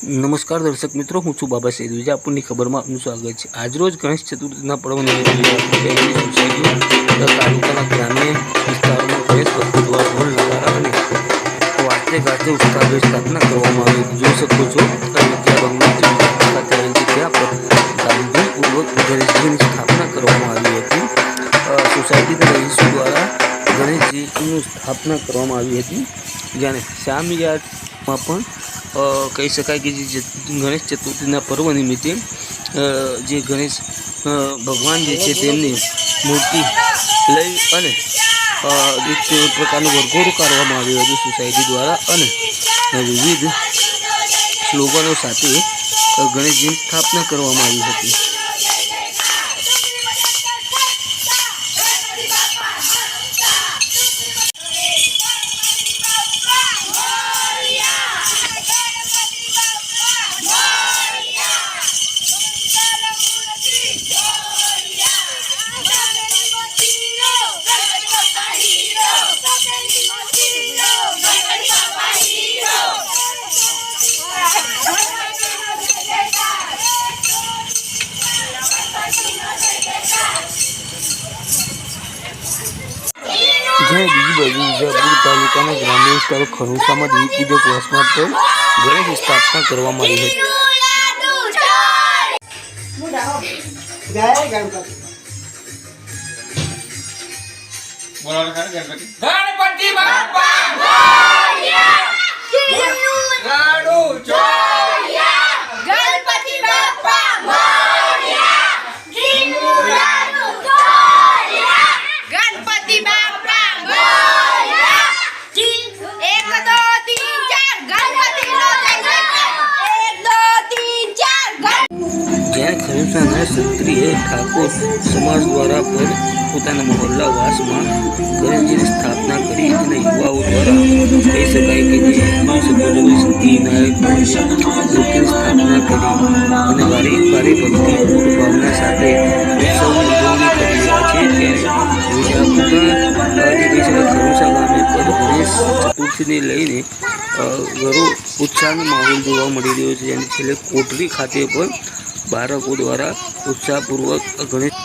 नमस्कार दर्शक मित्रों, हूँ छू बाबा सैद विजापुर खबर में आपનું स्वागत है। आज रोज गणेश चतुर्थी पर्व तालुका ग्राम्य विस्तारों में गणेश भक्ति द्वारा ढोल नगारा और वाजते गाते उत्साह स्थापना कर जोई सको छो। गांधीपूर्वक गणेशजी की स्थापना कर सोसायटी रहीशों द्वारा गणेशजी की स्थापना कर जाने श्याम यार्ड में कही शकाय कि गणेश चतुर्थी पर्व निमित्ते जे गणेश भगवान मूर्ति लई एक प्रकार वरघोड़ो काढवामां आव्यो हतो सोसायटी द्वारा विविध स्लोगनों साथ गणेशजी की स्थापना करवामां आवी हती। बीजी बाजू विजापुर तालुका ग्राम्य विस्तारों खरूसा में देवी पूजक वासमा पर गणेश स्थापना करवामां आवी हती। गणपति बाप्पा मोरया, लाडू चोरिया, गणपति बाप्पा मोरया, लाडू चोरिया, गणपति बाप्पा मोरया, 1 2 3 4 गणपति नो जय जय 1 2 3 4 ज्यां खरूसाना क्षत्रिय ठाकुर समाज द्वारा पर पोताना मोहल्ला वास में गणेशजी की स्थापना करी અને યુવાઓ द्वारा कही शकाय कि सिद्धिविनायक मूर्तिની स्थापना करी અને ભારે ભક્તિપૂર્ણ ભાવના સાથે ઉત્સવની ઉજવણી કરી રહ્યા છે। ત્યારે વિજાપુરના ખરૂસા ગામે પર ગણેશ ચતુર્થીને લઈને ઘણો ઉત્સાહનો માહોલ જોવા મળી રહ્યો છે। જેની છેલ્લે કોટરી ખાતે પણ બાળકો દ્વારા ઉત્સાહપૂર્વક ગણેશ